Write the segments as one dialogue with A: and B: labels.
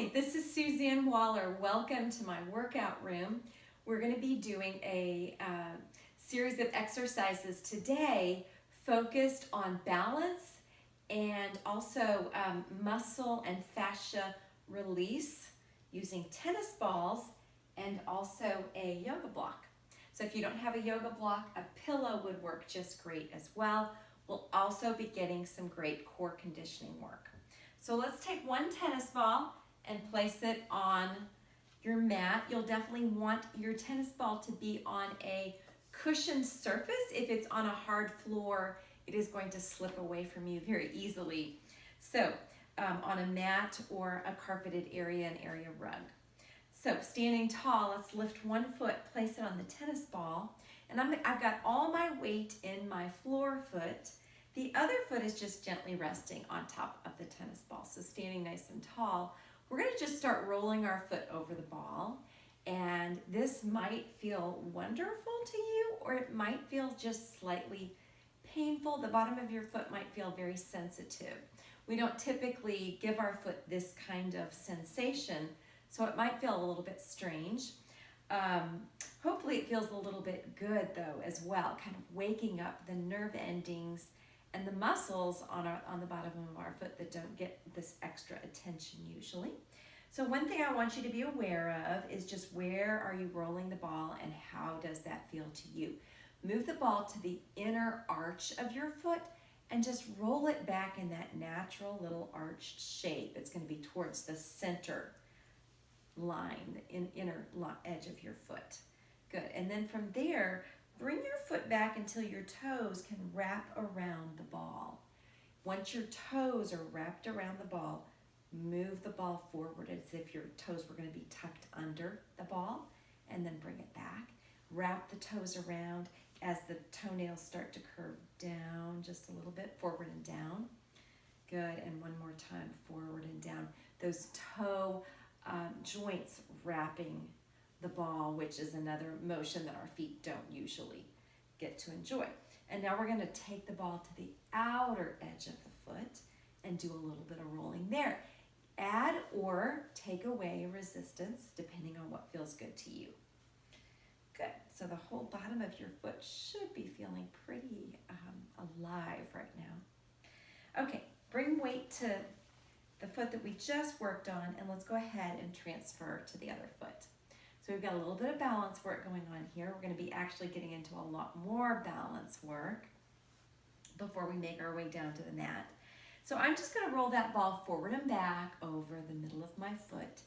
A: Hi, this is Suzanne Waller. Welcome to my workout room. We're going to be doing a series of exercises today focused on balance and also muscle and fascia release using tennis balls and also a yoga block. So if you don't have a yoga block, a pillow would work just great as well. We'll also be getting some great core conditioning work. So let's take one tennis ball and place it on your mat. You'll definitely want your tennis ball to be on a cushioned surface. If it's on a hard floor, it is going to slip away from you very easily. So on a mat or a carpeted area, an area rug. So standing tall, let's lift one foot, place it on the tennis ball, and I've got all my weight in my floor foot. The other foot is just gently resting on top of the tennis ball. So standing nice and tall, we're going to just start rolling our foot over the ball. And this might feel wonderful to you, or it might feel just slightly painful. The bottom of your foot might feel very sensitive. We don't typically give our foot this kind of sensation, so it might feel a little bit strange. Hopefully it feels a little bit good though as well, kind of waking up the nerve endings and the muscles on the bottom of our foot that don't get this extra attention usually. So one thing I want you to be aware of is just where are you rolling the ball and how does that feel to you. Move the ball to the inner arch of your foot and just roll it back in that natural little arched shape. It's going to be towards the center line, the inner edge of your foot. Good, and then from there, bring your foot back until your toes can wrap around the ball. Once your toes are wrapped around the ball, move the ball forward as if your toes were going to be tucked under the ball, and then bring it back. Wrap the toes around as the toenails start to curve down just a little bit, forward and down. Good, and one more time, forward and down. Those toe joints wrapping the ball, which is another motion that our feet don't usually get to enjoy. And now we're going to take the ball to the outer edge of the foot and do a little bit of rolling there. Add or take away resistance depending on what feels good to you. Good. So the whole bottom of your foot should be feeling pretty alive right now. Okay, bring weight to the foot that we just worked on, and let's go ahead and transfer to the other foot. So we've got a little bit of balance work going on here. We're going to be actually getting into a lot more balance work before we make our way down to the mat. So I'm just going to roll that ball forward and back over the middle of my foot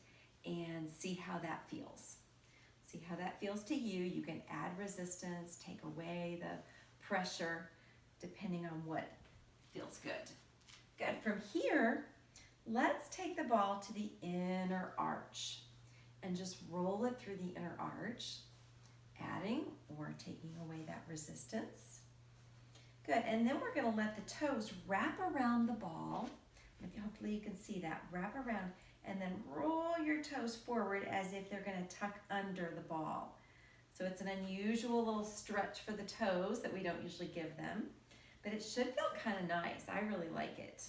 A: and see how that feels. See how that feels to you. You can add resistance, take away the pressure, depending on what feels good. Good. From here, let's take the ball to the inner arch and just roll it through the inner arch, adding or taking away that resistance. Good, and then we're gonna let the toes wrap around the ball. Hopefully you can see that, wrap around, and then roll your toes forward as if they're gonna tuck under the ball. So it's an unusual little stretch for the toes that we don't usually give them, but it should feel kind of nice. I really like it.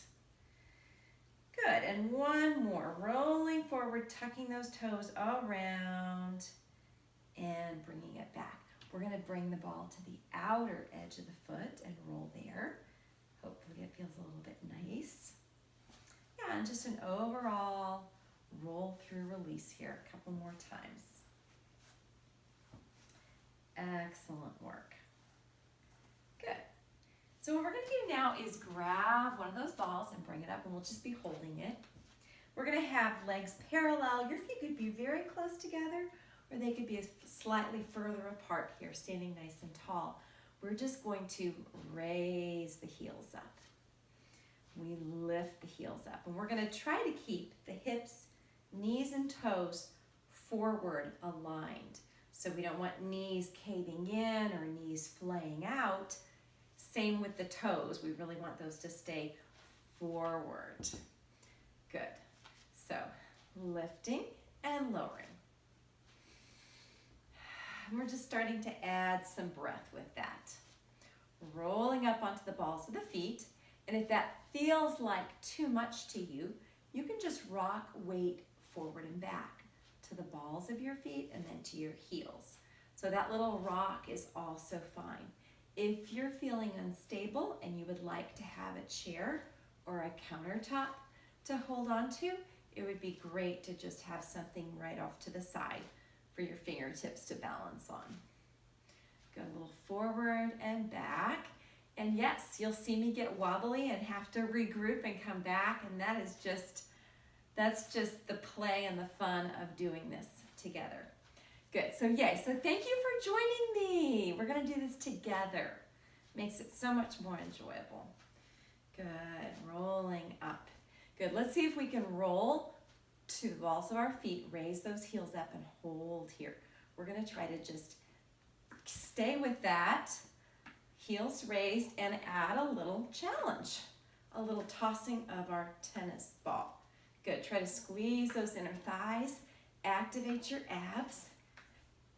A: Good, and one more, rolling forward, tucking those toes around and bringing it back. We're gonna bring the ball to the outer edge of the foot and roll there. Hopefully it feels a little bit nice. Yeah, and just an overall roll through release here, a couple more times. Excellent work. Good. So what we're going to do now is grab one of those balls and bring it up, and we'll just be holding it. We're going to have legs parallel. Your feet could be very close together, or they could be slightly further apart here, standing nice and tall. We're just going to raise the heels up. We lift the heels up, and we're going to try to keep the hips, knees, and toes forward aligned. So we don't want knees caving in or knees flaying out. Same with the toes. We really want those to stay forward. Good. So lifting and lowering. We're just starting to add some breath with that. Rolling up onto the balls of the feet. And if that feels like too much to you, you can just rock weight forward and back to the balls of your feet and then to your heels. So that little rock is also fine. If you're feeling unstable and you would like to have a chair or a countertop to hold on to, it would be great to just have something right off to the side for your fingertips to balance on. Go a little forward and back. And yes, you'll see me get wobbly and have to regroup and come back, and that's just the play and the fun of doing this together. Good, so yay, so thank you for joining me. We're gonna do this together. Makes it so much more enjoyable. Good, rolling up. Good, let's see if we can roll to the balls of our feet, raise those heels up and hold here. We're gonna try to just stay with that, heels raised, and add a little challenge, a little tossing of our tennis ball. Good, try to squeeze those inner thighs, activate your abs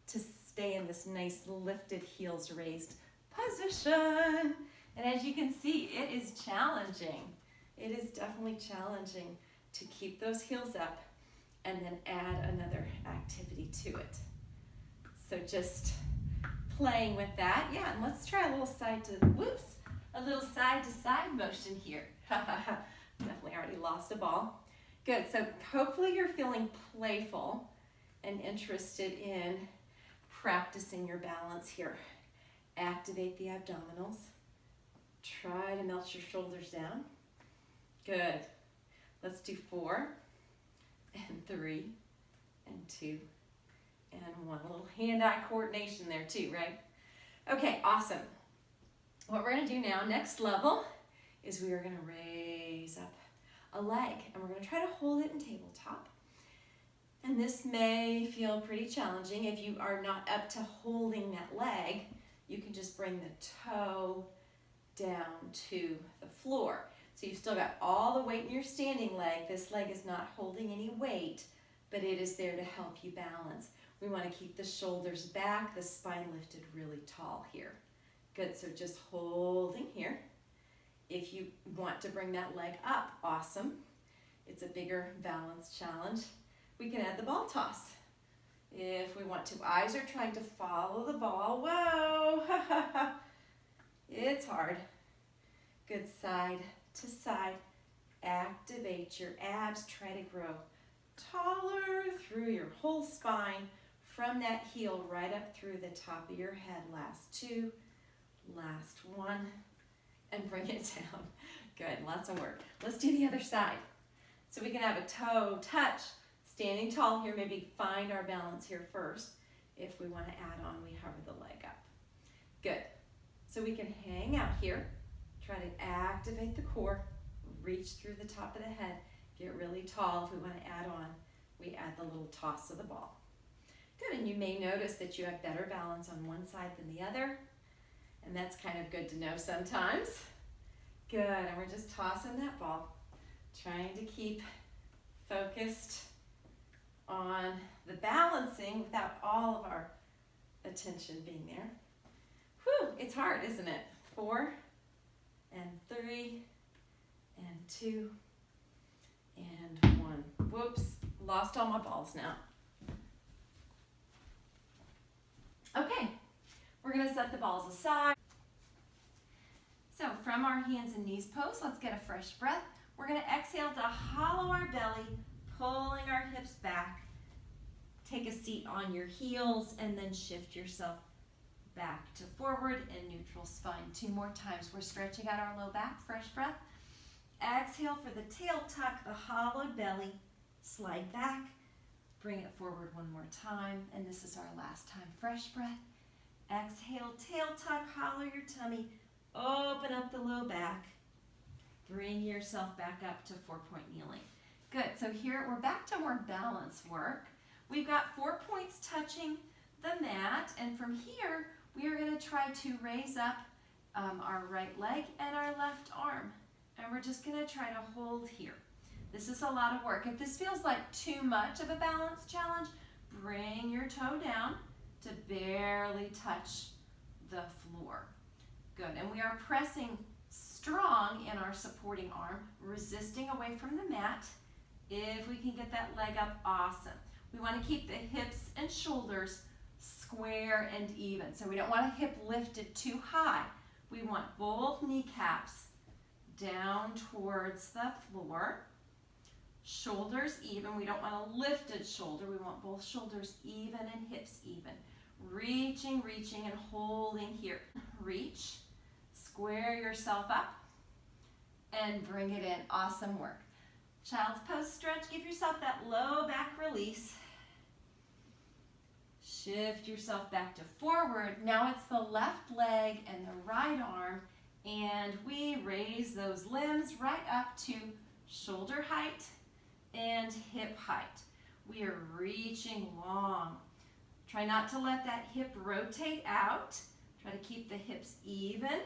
A: to stay in this nice lifted heels raised position. And as you can see, it is challenging. It is definitely challenging to keep those heels up and then add another activity to it. So just playing with that. Yeah, and let's try a little side to side motion here. Definitely already lost a ball. Good, so hopefully you're feeling playful and interested in practicing your balance here. Activate the abdominals. Try to melt your shoulders down. Good. Let's do 4 and 3 and 2 and 1. A little hand-eye coordination there too, right? Okay, awesome. What we're gonna do now, next level, is we are gonna raise up a leg, and we're gonna try to hold it in tabletop. And this may feel pretty challenging. If you are not up to holding that leg, you can just bring the toe down to the floor. So you've still got all the weight in your standing leg. This leg is not holding any weight, but it is there to help you balance. We want to keep the shoulders back, the spine lifted really tall here. Good, so just holding here. If you want to bring that leg up, awesome. It's a bigger balance challenge. We can add the ball toss. If we want to, eyes are trying to follow the ball. Whoa, it's hard. Good, side to side. Activate your abs. Try to grow taller through your whole spine from that heel right up through the top of your head. Last 2, last 1, and bring it down. Good, lots of work. Let's do the other side. So we can have a toe touch, standing tall here, maybe find our balance here first. If we want to add on, we hover the leg up. Good, so we can hang out here, try to activate the core, reach through the top of the head, get really tall. If we want to add on, we add the little toss of the ball. Good, and you may notice that you have better balance on one side than the other, and that's kind of good to know sometimes. Good, and we're just tossing that ball, trying to keep focused on the balancing without all of our attention being there. Whew, it's hard, isn't it? 4 and 3 and 2 and 1. Whoops, lost all my balls now. Okay, we're gonna set the balls aside. So from our hands and knees pose, let's get a fresh breath. We're gonna exhale to hollow our belly, pulling our hips back. Take a seat on your heels and then shift yourself back to forward and neutral spine. 2 more times. We're stretching out our low back. Fresh breath. Exhale for the tail tuck, the hollowed belly. Slide back. Bring it forward 1 more time. And this is our last time. Fresh breath. Exhale, tail tuck, hollow your tummy. Open up the low back. Bring yourself back up to 4-point kneeling. Good, so here we're back to more balance work. We've got 4 points touching the mat, and from here we are going to try to raise up our right leg and our left arm. And we're just going to try to hold here. This is a lot of work. If this feels like too much of a balance challenge, bring your toe down to barely touch the floor. Good, and we are pressing strong in our supporting arm, resisting away from the mat, If we can get that leg up, awesome. We want to keep the hips and shoulders square and even. So we don't want a hip lifted too high. We want both kneecaps down towards the floor. Shoulders even. We don't want a lifted shoulder. We want both shoulders even and hips even. Reaching, reaching, and holding here. Reach. Square yourself up and bring it in. Awesome work. Child's pose stretch. Give yourself that low back release. Shift yourself back to forward. Now it's the left leg and the right arm, and we raise those limbs right up to shoulder height and hip height. We are reaching long. Try not to let that hip rotate out. Try to keep the hips even.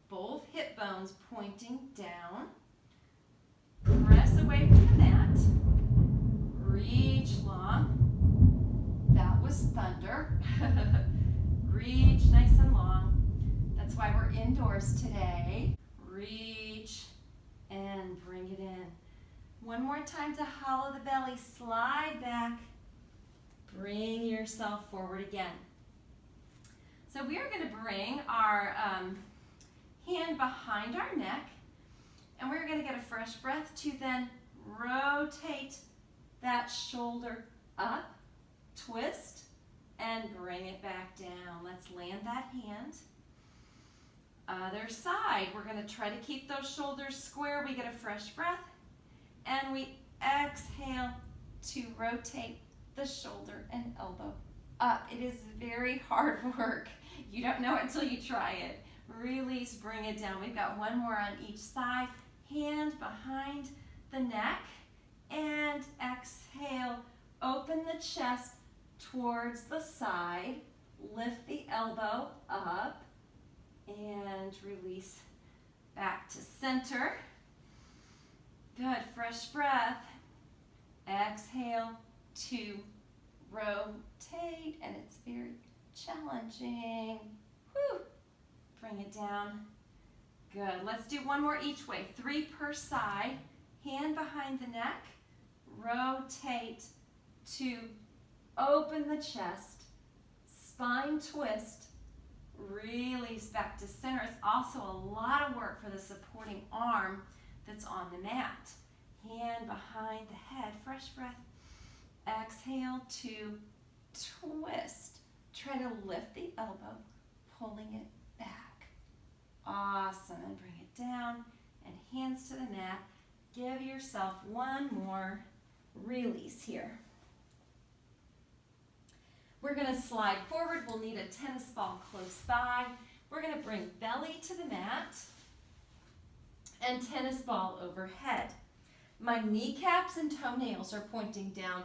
A: Both hip bones pointing down. Press away from the mat. Reach long. That was thunder. Reach nice and long. That's why we're indoors today. Reach and bring it in. One more time to hollow the belly. Slide back. Bring yourself forward again. So we are going to bring our hand behind our neck, and we're going to get a fresh breath to then rotate that shoulder up, twist, and bring it back down. Let's land that hand. Other side, we're going to try to keep those shoulders square. We get a fresh breath, and we exhale to rotate the shoulder and elbow up. It is very hard work. You don't know it until you try it. Release, bring it down. We've got one more on each side. Hand behind the neck, and exhale. Open the chest towards the side. Lift the elbow up, and release back to center. Good, fresh breath. Exhale to rotate, and it's very challenging. Whew. Bring it down. Good. Let's do one more each way. 3 per side. Hand behind the neck. Rotate to open the chest. Spine twist. Release back to center. It's also a lot of work for the supporting arm that's on the mat. Hand behind the head. Fresh breath. Exhale to twist. Try to lift the elbow, pulling it back. Awesome. And bring it down and hands to the mat. Give yourself one more release here. We're going to slide forward. We'll need a tennis ball close by. We're going to bring belly to the mat and tennis ball overhead. My kneecaps and toenails are pointing down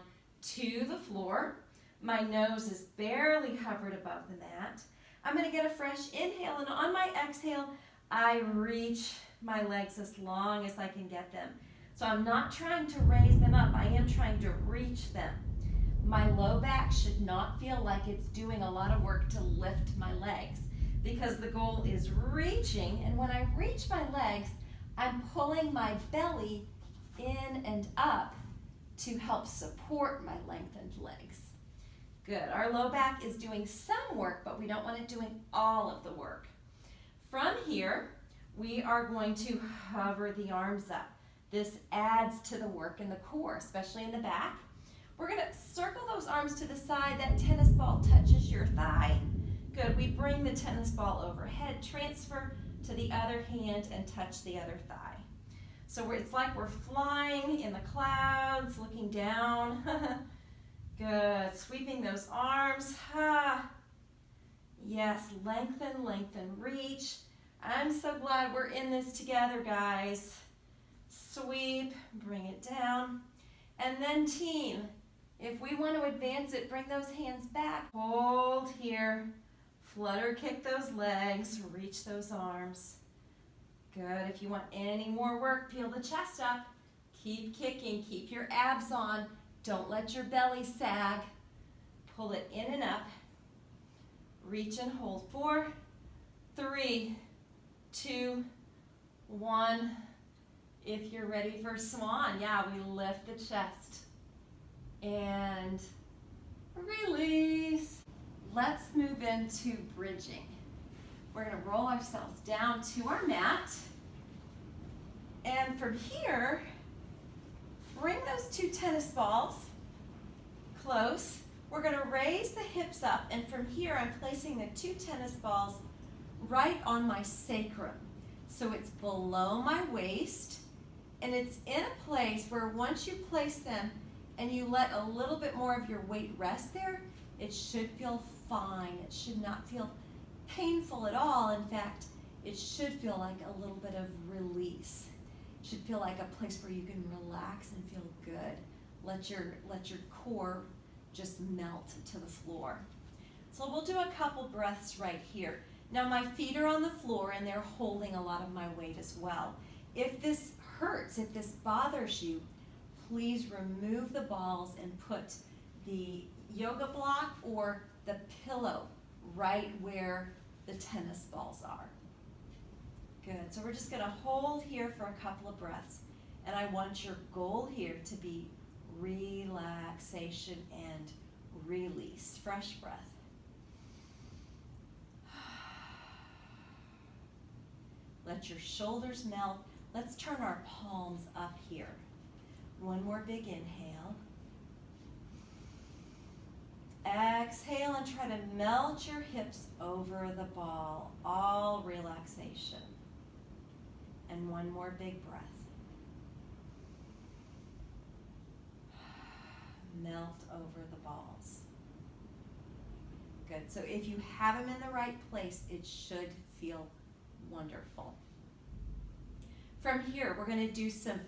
A: to the floor. My nose is barely hovered above the mat. I'm going to get a fresh inhale, and on my exhale, I reach my legs as long as I can get them. So I'm not trying to raise them up. I am trying to reach them. My low back should not feel like it's doing a lot of work to lift my legs, because the goal is reaching, and when I reach my legs, I'm pulling my belly in and up to help support my lengthened legs. Good. Our low back is doing some work, but we don't want it doing all of the work. From here, we are going to hover the arms up. This adds to the work in the core, especially in the back. We're going to circle those arms to the side. That tennis ball touches your thigh. Good. We bring the tennis ball overhead, transfer to the other hand, and touch the other thigh. So it's like we're flying in the clouds, looking down. Good. Sweeping those arms. Yes, lengthen, lengthen, reach. I'm so glad we're in this together, guys. Sweep, bring it down. And then team, if we want to advance it, bring those hands back. Hold here. Flutter kick those legs, reach those arms. Good. If you want any more work, peel the chest up. Keep kicking, keep your abs on. Don't let your belly sag. Pull it in and up. Reach and hold. 4, 3, 2, 1. If you're ready for swan, yeah, we lift the chest and release. Let's move into bridging. We're going to roll ourselves down to our mat. And from here, bring those 2 tennis balls close. We're going to raise the hips up, and from here I'm placing the 2 tennis balls right on my sacrum. So it's below my waist, and it's in a place where once you place them and you let a little bit more of your weight rest there, it should feel fine. It should not feel painful at all. In fact, it should feel like a little bit of release. It should feel like a place where you can relax and feel good. Let your core just melt to the floor. So we'll do a couple breaths right here. Now my feet are on the floor and they're holding a lot of my weight as well. If this hurts, if this bothers you, please remove the balls and put the yoga block or the pillow right where the tennis balls are. Good, so we're just gonna hold here for a couple of breaths, and I want your goal here to be relaxation and release. Fresh breath. Let your shoulders melt. Let's turn our palms up here. One more big inhale. Exhale and try to melt your hips over the ball. All relaxation. And one more big breath. Melt over the balls. Good. So if you have them in the right place, it should feel wonderful. From here, we're going to do some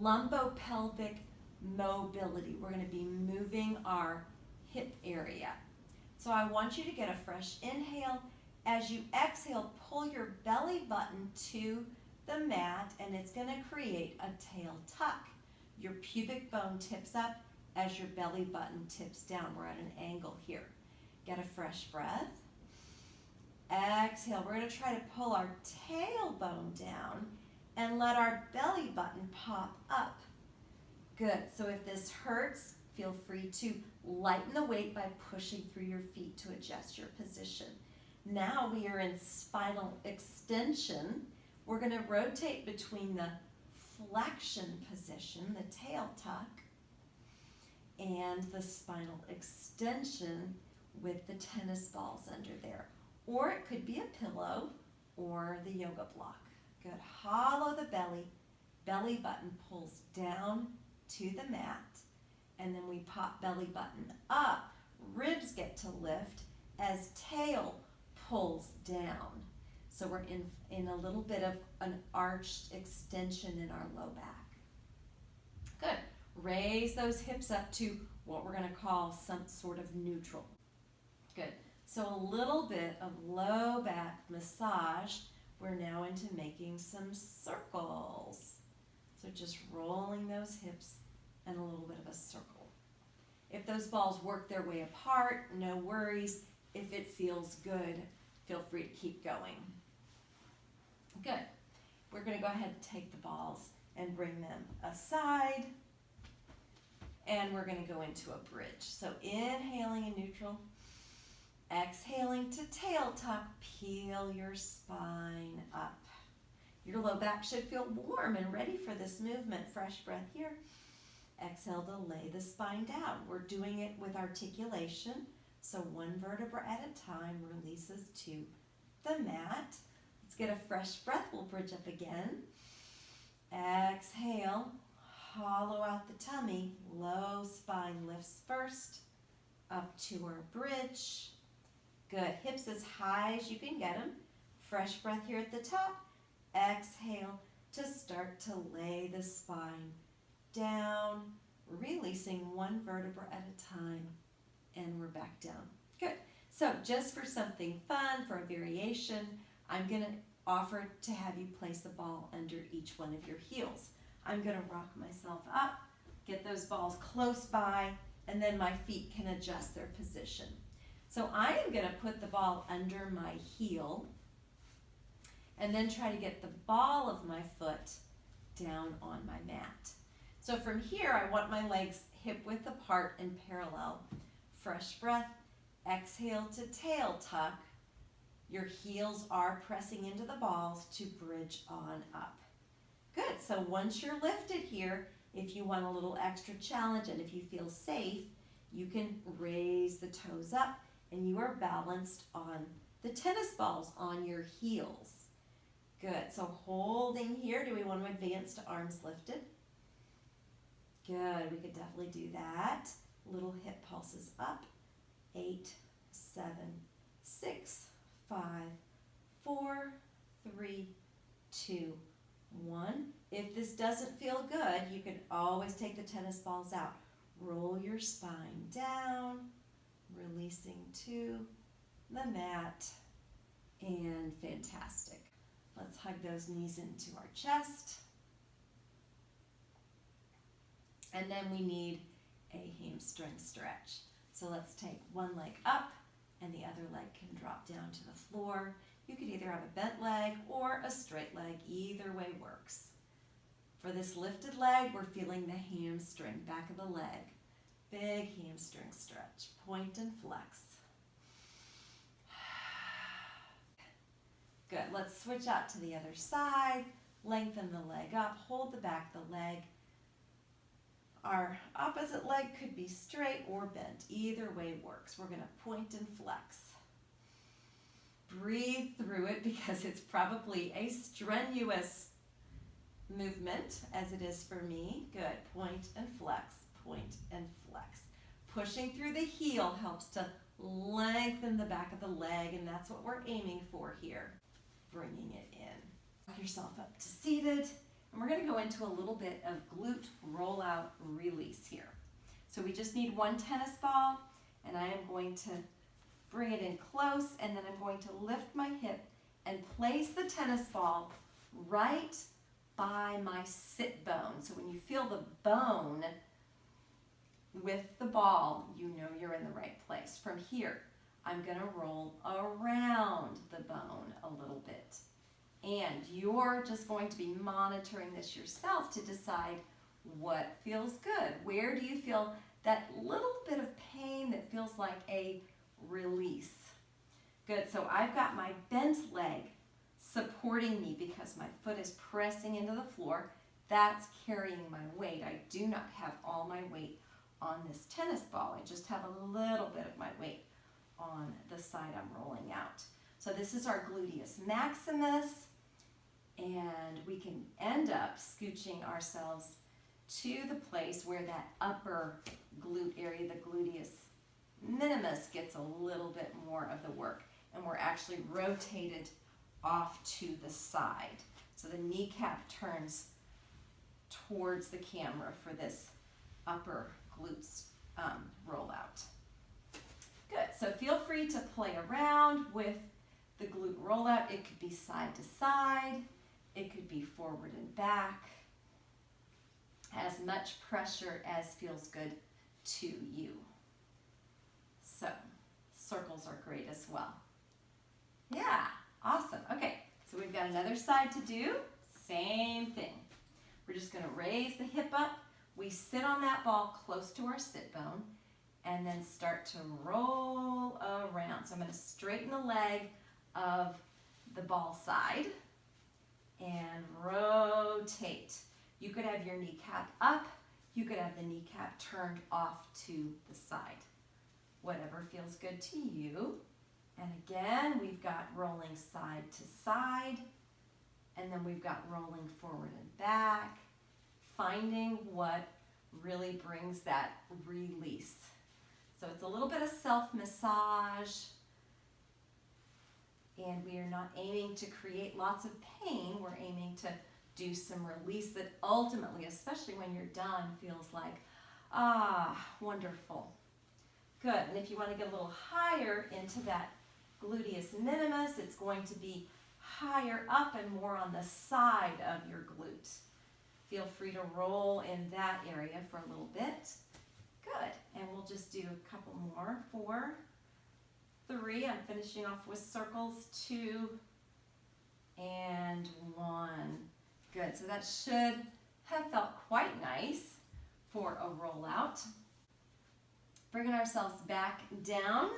A: Lumbo-Pelvic Mobility. We're going to be moving our hip area. So I want you to get a fresh inhale. As you exhale, pull your belly button to the mat, and it's going to create a tail tuck. Your pubic bone tips up as your belly button tips down. We're at an angle here. Get a fresh breath. Exhale. We're going to try to pull our tailbone down and let our belly button pop up. Good. So if this hurts, feel free to lighten the weight by pushing through your feet to adjust your position. Now we are in spinal extension. We're going to rotate between the flexion position, the tail tuck, and the spinal extension with the tennis balls under there. Or it could be a pillow or the yoga block. Good. Hollow the belly. Belly button pulls down to the mat. And then we pop belly button up. Ribs get to lift as tail pulls down. So we're in a little bit of an arched extension in our low back. Good. Raise those hips up to what we're going to call some sort of neutral. Good. So a little bit of low back massage. We're now into making some circles. So just rolling those hips and a little bit of a circle. If those balls work their way apart, no worries. If it feels good, feel free to keep going. Good. We're going to go ahead and take the balls and bring them aside. And we're going to go into a bridge. So inhaling in neutral. Exhaling to tail tuck. Peel your spine up. Your low back should feel warm and ready for this movement. Fresh breath here. Exhale to lay the spine down. We're doing it with articulation. So one vertebra at a time releases to the mat. Let's get a fresh breath. We'll bridge up again. Exhale. Hollow out the tummy. Low spine lifts first. Up to our bridge. Good. Hips as high as you can get them. Fresh breath here at the top. Exhale to start to lay the spine down, releasing one vertebra at a time, and we're back down. Good. So just for something fun, for a variation, I'm going to offer to have you place the ball under each one of your heels. I'm going to rock myself up, get those balls close by, and then my feet can adjust their position. So I am going to put the ball under my heel and then try to get the ball of my foot down on my mat. So from here, I want my legs hip width apart and parallel. Fresh breath, exhale to tail tuck. Your heels are pressing into the balls to bridge on up. Good, so once you're lifted here, if you want a little extra challenge and if you feel safe, you can raise the toes up and you are balanced on the tennis balls on your heels. Good, so holding here, do we want to advance to arms lifted? Good, we could definitely do that. Little hip pulses up. 8, 7, 6, 5, 4, 3, 2, 1. If this doesn't feel good, you can always take the tennis balls out. Roll your spine down, releasing to the mat, and fantastic. Let's hug those knees into our chest. And then we need a hamstring stretch. So let's take one leg up and the other leg can drop down to the floor. You could either have a bent leg or a straight leg. Either way works. For this lifted leg, we're feeling the hamstring, back of the leg. Big hamstring stretch. Point and flex. Good. Let's switch out to the other side. Lengthen the leg up. Hold the back of the leg. Our opposite leg could be straight or bent. Either way works. We're going to point and flex. Breathe through it because it's probably a strenuous movement as it is for me. Good. Point and flex. Point and flex. Pushing through the heel helps to lengthen the back of the leg, and that's what we're aiming for here. Bringing it in. Walk yourself up to seated. And we're going to go into a little bit of glute rollout release here. So we just need one tennis ball, and I am going to bring it in close, and then I'm going to lift my hip and place the tennis ball right by my sit bone. So when you feel the bone with the ball, you know you're in the right place. From here, I'm going to roll around the bone a little bit. And you're just going to be monitoring this yourself to decide what feels good. Where do you feel that little bit of pain that feels like a release? Good, so I've got my bent leg supporting me because my foot is pressing into the floor. That's carrying my weight. I do not have all my weight on this tennis ball. I just have a little bit of my weight on the side I'm rolling out. So this is our gluteus maximus. And we can end up scooching ourselves to the place where that upper glute area, the gluteus minimus, gets a little bit more of the work. And we're actually rotated off to the side. So the kneecap turns towards the camera for this upper glutes rollout. Good, so feel free to play around with the glute rollout. It could be side to side. It could be forward and back. As much pressure as feels good to you. So, circles are great as well. Yeah, awesome. Okay, so we've got another side to do. Same thing. We're just going to raise the hip up. We sit on that ball close to our sit bone and then start to roll around. So I'm going to straighten the leg of the ball side and rotate. You could have your kneecap up. You could have the kneecap turned off to the side. Whatever feels good to you. And again, we've got rolling side to side. And then we've got rolling forward and back. Finding what really brings that release. So it's a little bit of self-massage. And we are not aiming to create lots of pain. We're aiming to do some release that ultimately, especially when you're done, feels like, wonderful. Good, and if you want to get a little higher into that gluteus minimus, it's going to be higher up and more on the side of your glute. Feel free to roll in that area for a little bit. Good, and we'll just do a couple more. 4, 3, I'm finishing off with circles. 2 and 1. Good, so that should have felt quite nice for a rollout. Bringing ourselves back down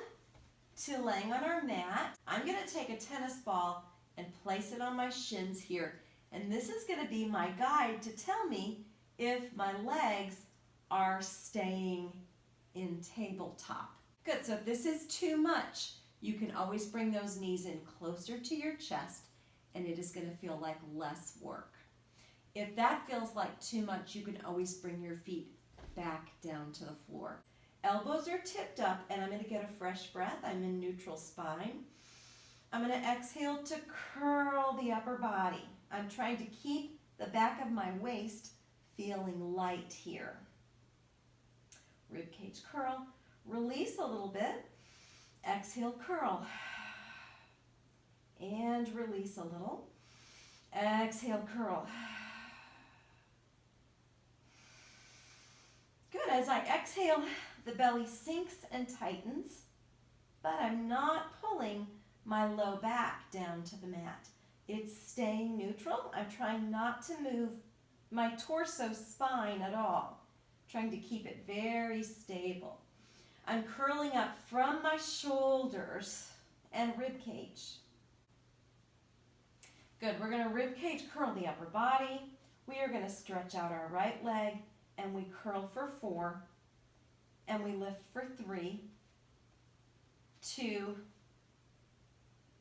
A: to laying on our mat. I'm going to take a tennis ball and place it on my shins here. And this is going to be my guide to tell me if my legs are staying in tabletop. Good, so if this is too much, you can always bring those knees in closer to your chest and it is going to feel like less work. If that feels like too much, you can always bring your feet back down to the floor. Elbows are tipped up and I'm going to get a fresh breath. I'm in neutral spine. I'm going to exhale to curl the upper body. I'm trying to keep the back of my waist feeling light here. Ribcage curl. Release a little bit. Exhale, curl. And release a little. Exhale, curl. Good. As I exhale, the belly sinks and tightens, but I'm not pulling my low back down to the mat. It's staying neutral. I'm trying not to move my torso spine at all. Trying to keep it very stable. I'm curling up from my shoulders and rib cage. Good, we're going to rib cage curl the upper body. We are going to stretch out our right leg and we curl for 4 and we lift for 3, 2,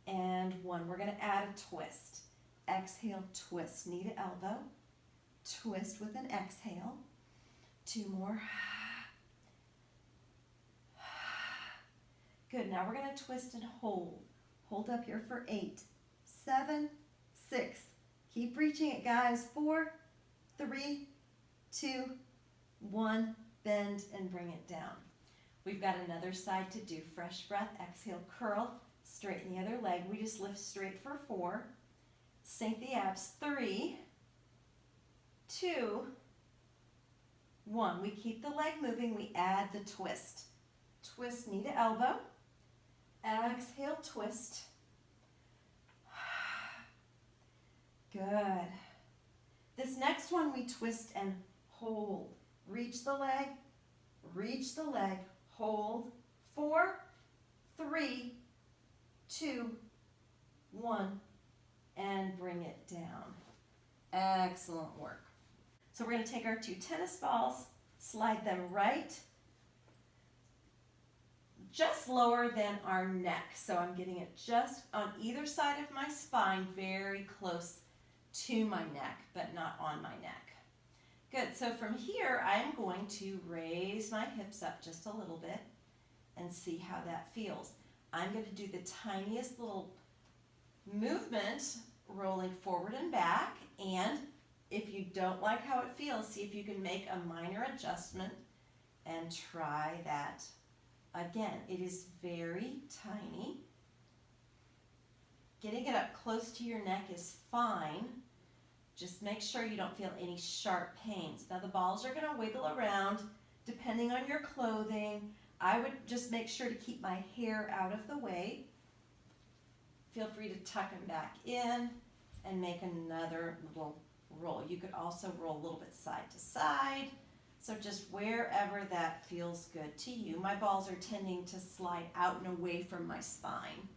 A: and 1. We're going to add a twist. Exhale, twist, knee to elbow. Twist with an exhale. 2 more. Good, now we're going to twist and hold. Hold up here for 8, 7, 6. Keep reaching it, guys. 4, 3, 2, 1. Bend and bring it down. We've got another side to do. Fresh breath. Exhale, curl. Straighten the other leg. We just lift straight for 4. Sink the abs. 3, 2, 1. We keep the leg moving. We add the twist. Twist knee to elbow. Exhale, twist. Good. This next one we twist and hold. Reach the leg, hold. 4, 3, 2, 1, and bring it down. Excellent work. So we're going to take our 2 tennis balls, slide them right just lower than our neck. So I'm getting it just on either side of my spine, very close to my neck, but not on my neck. Good, so from here, I'm going to raise my hips up just a little bit and see how that feels. I'm going to do the tiniest little movement, rolling forward and back, and if you don't like how it feels, see if you can make a minor adjustment and try that again. It is very tiny. Getting it up close to your neck is fine. Just make sure you don't feel any sharp pains. Now the balls are going to wiggle around depending on your clothing. I would just make sure to keep my hair out of the way. Feel free to tuck them back in and make another little roll. You could also roll a little bit side to side. So just wherever that feels good to you. My balls are tending to slide out and away from my spine.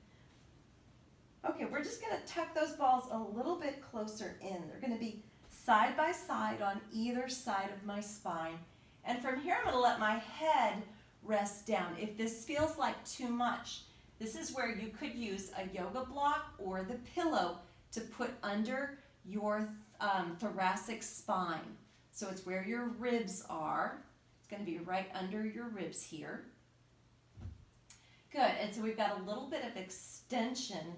A: Okay, we're just going to tuck those balls a little bit closer in. They're going to be side by side on either side of my spine. And from here, I'm going to let my head rest down. If this feels like too much, this is where you could use a yoga block or the pillow to put under your thoracic spine. So it's where your ribs are. It's going to be right under your ribs here. Good, and so we've got a little bit of extension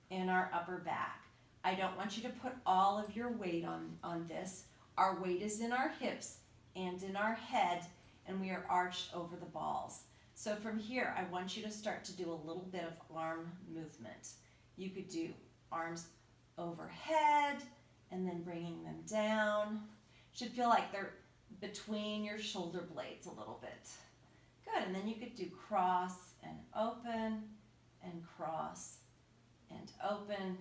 A: in our upper back. I don't want you to put all of your weight on this. Our weight is in our hips and in our head, and we are arched over the balls. So from here, I want you to start to do a little bit of arm movement. You could do arms overhead and then bringing them down. Should feel like they're between your shoulder blades a little bit. Good, and then you could do cross and open and cross and open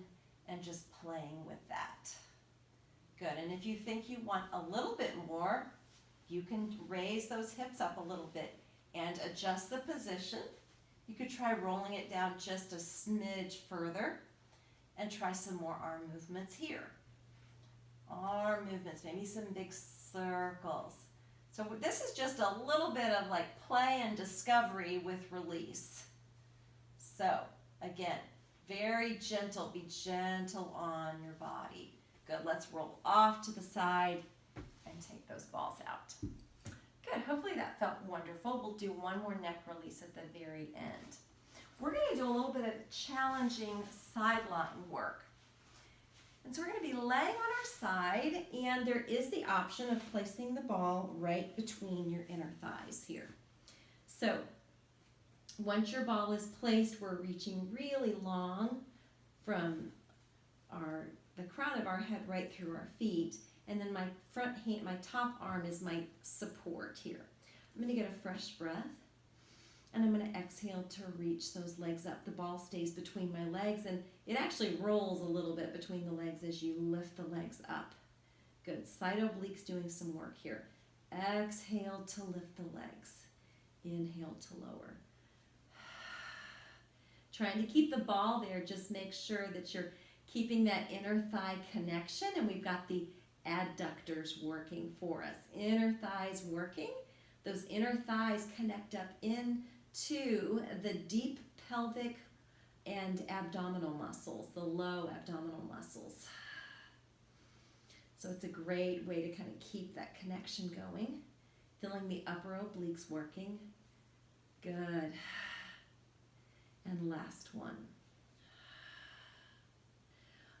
A: and just playing with that. Good, and if you think you want a little bit more, you can raise those hips up a little bit and adjust the position. You could try rolling it down just a smidge further and try some more arm movements here. Arm movements, maybe some big circles. So this is just a little bit of like play and discovery with release. So again, very gentle, be gentle on your body. Good, let's roll off to the side and take those balls out. Good, hopefully that felt wonderful. We'll do one more neck release at the very end. We're going to do a little bit of challenging sideline work. And so we're going to be laying on our side, and there is the option of placing the ball right between your inner thighs here. So once your ball is placed, we're reaching really long from the crown of our head right through our feet, and then my front hand, my top arm is my support here. I'm going to get a fresh breath, and I'm going to exhale to reach those legs up. The ball stays between my legs, and it actually rolls a little bit between the legs as you lift the legs up. Good. Side obliques doing some work here. Exhale to lift the legs. Inhale to lower. Trying to keep the ball there, just make sure that you're keeping that inner thigh connection, and we've got the adductors working for us. Inner thighs working. Those inner thighs connect up into the deep pelvic and abdominal muscles, the low abdominal muscles. So it's a great way to kind of keep that connection going. Feeling the upper obliques working. Good. And last one.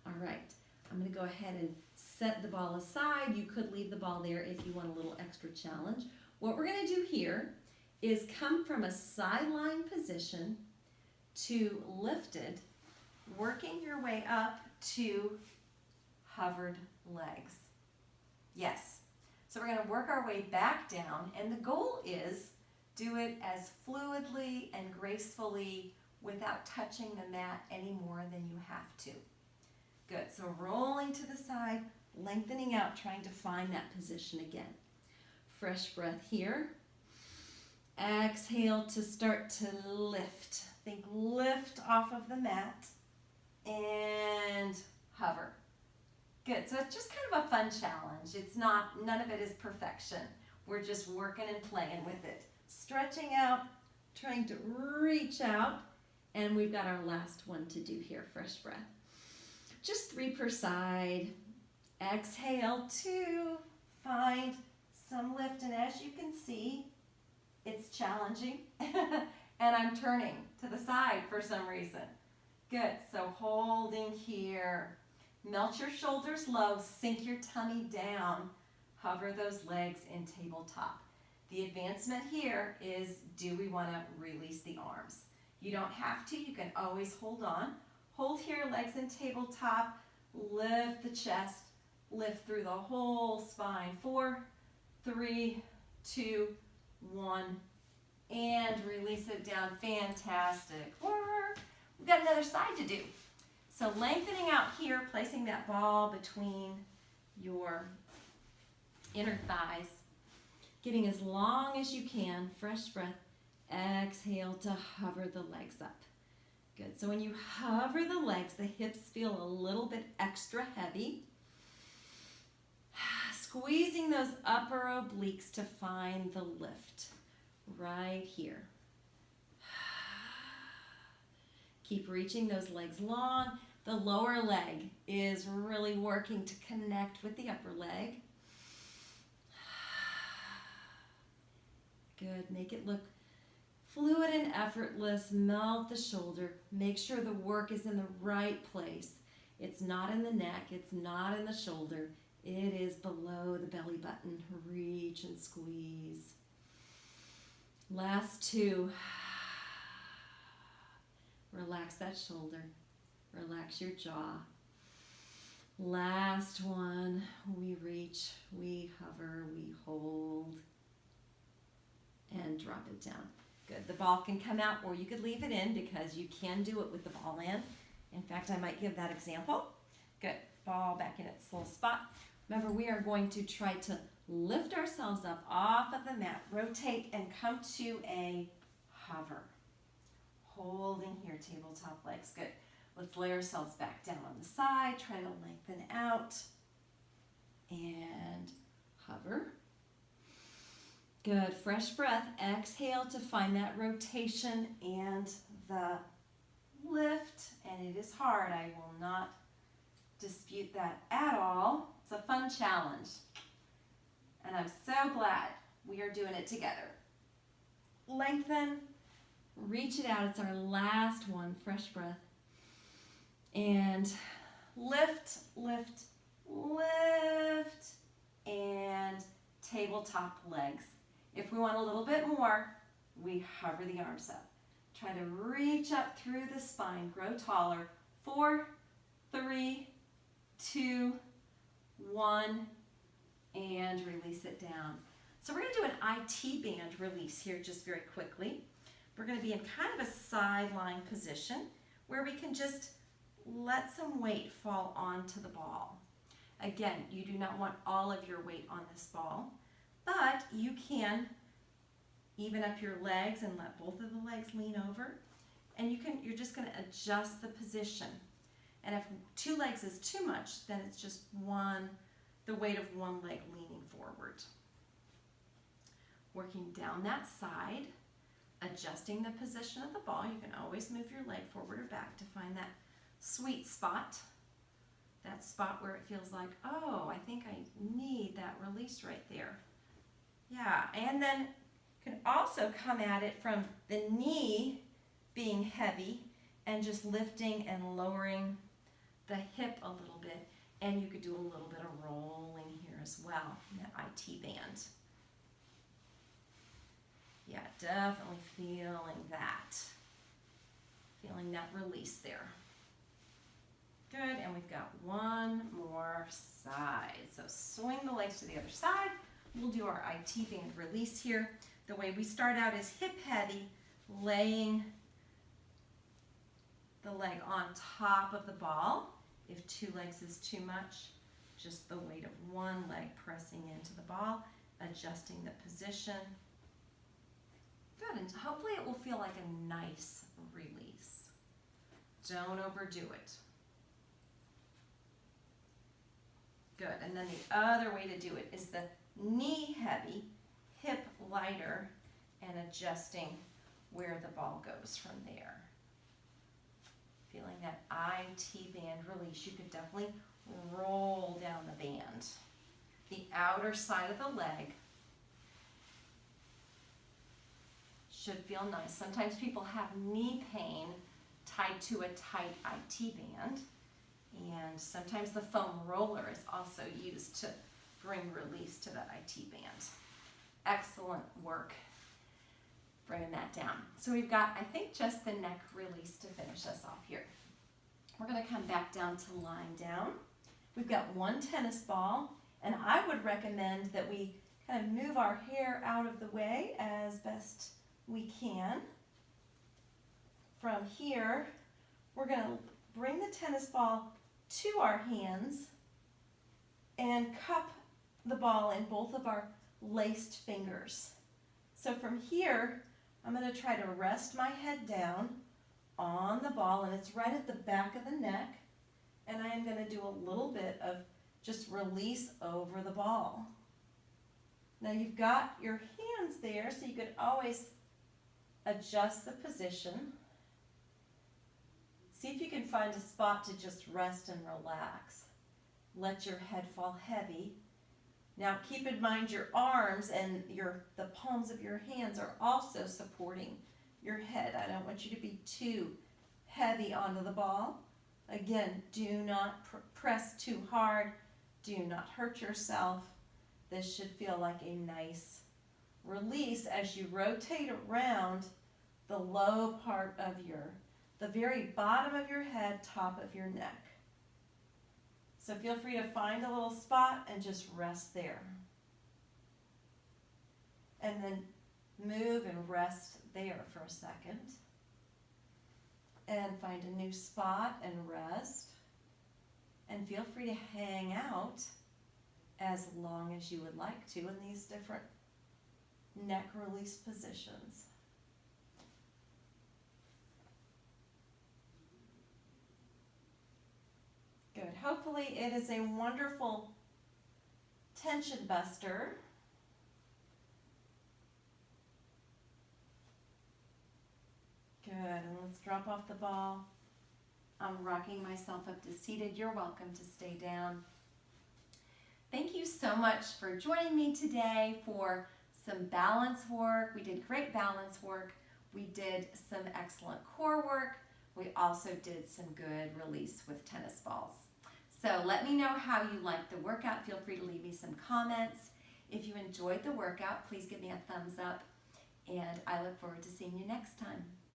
A: All right, I'm going to go ahead and set the ball aside. You could leave the ball there if you want a little extra challenge. What we're going to do here is come from a sideline position to lifted, working your way up to hovered legs. Yes. So we're going to work our way back down, and the goal is do it as fluidly and gracefully without touching the mat any more than you have to. Good. So rolling to the side, lengthening out, trying to find that position again. Fresh breath here. Exhale to start to lift. Think lift off of the mat and hover. Good. So it's just kind of a fun challenge. It's not, none of it is perfection. We're just working and playing with it. Stretching out, trying to reach out, and we've got our last one to do here. Fresh breath. Just 3 per side. Exhale to find some lift, and as you can see, it's challenging, and I'm turning to the side for some reason. Good, so holding here. Melt your shoulders low, sink your tummy down, hover those legs in tabletop. The advancement here is, do we want to release the arms? You don't have to, you can always hold on. Hold here, legs in tabletop, lift the chest, lift through the whole spine. 4, 3, 2, 1, and release it down. Fantastic work. We've got another side to do. So lengthening out here, placing that ball between your inner thighs, getting as long as you can. Fresh breath. Exhale to hover the legs up. Good. So when you hover the legs, the hips feel a little bit extra heavy. Squeezing those upper obliques to find the lift right here. Keep reaching those legs long. The lower leg is really working to connect with the upper leg. Good. Make it look fluid and effortless. Melt the shoulder. Make sure the work is in the right place. It's not in the neck. It's not in the shoulder. It is below the belly button. Reach and squeeze. Last 2. Relax that shoulder. Relax your jaw. Last one. We reach, we hover, we hold, and drop it down. Good. The ball can come out, or you could leave it in because you can do it with the ball in. In fact, I might give that example. Good. Ball back in its little spot. Remember, we are going to try to lift ourselves up off of the mat, rotate, and come to a hover. Holding here, tabletop legs. Good. Let's lay ourselves back down on the side. Try to lengthen out. And hover. Good. Fresh breath. Exhale to find that rotation and the lift. And it is hard. I will not dispute that at all. It's a fun challenge. And I'm so glad we are doing it together. Lengthen. Reach it out. It's our last one. Fresh breath. And lift, lift, lift. And tabletop legs. If we want a little bit more, we hover the arms up. Try to reach up through the spine. Grow taller. 4, 3, 2, 1. And release it down. So we're going to do an IT band release here just very quickly. We're going to be in kind of a sideline position where we can just let some weight fall onto the ball. Again, you do not want all of your weight on this ball, but you can even up your legs and let both of the legs lean over. And you're just going to adjust the position. And if 2 legs is too much, then it's just the weight of one leg leaning forward. Working down that side, adjusting the position of the ball. You can always move your leg forward or back to find that sweet spot. That spot where it feels like, oh, I think I need that release right there. Yeah, and then you can also come at it from the knee being heavy and just lifting and lowering the hip a little bit. And you could do a little bit of rolling here as well in that IT band. Yeah, definitely feeling that. Feeling that release there. Good, and we've got one more side. So swing the legs to the other side. We'll do our IT band release here. The way we start out is hip heavy, laying the leg on top of the ball. If 2 legs is too much, just the weight of one leg pressing into the ball, adjusting the position. Good, and hopefully it will feel like a nice release. Don't overdo it. Good, and then the other way to do it is the knee heavy, hip lighter, and adjusting where the ball goes from there. Feeling that IT band release, you could definitely roll down the band. The outer side of the leg should feel nice. Sometimes people have knee pain tied to a tight IT band, and sometimes the foam roller is also used to bring release to that IT band. Excellent work bringing that down. So we've got, I think, just the neck release to finish us off here. We're going to come back down to lying down. We've got one tennis ball, and I would recommend that we kind of move our hair out of the way as best we can. From here, we're going to bring the tennis ball to our hands and cup the ball in both of our laced fingers. So from here, I'm going to try to rest my head down on the ball, and it's right at the back of the neck, and I am going to do a little bit of just release over the ball. Now you've got your hands there, so you could always adjust the position. See if you can find a spot to just rest and relax. Let your head fall heavy. Now keep in mind your arms and the palms of your hands are also supporting your head. I don't want you to be too heavy onto the ball. Again, do not press too hard. Do not hurt yourself. This should feel like a nice release as you rotate around the low part of the very bottom of your head, top of your neck. So feel free to find a little spot and just rest there. And then move and rest there for a second. And find a new spot and rest. And feel free to hang out as long as you would like to in these different neck release positions. Good. Hopefully it is a wonderful tension buster. Good. And let's drop off the ball. I'm rocking myself up to seated. You're welcome to stay down. Thank you so much for joining me today for some balance work. We did great balance work. We did some excellent core work. We also did some good release with tennis balls. So let me know how you liked the workout. Feel free to leave me some comments. If you enjoyed the workout, please give me a thumbs up. And I look forward to seeing you next time.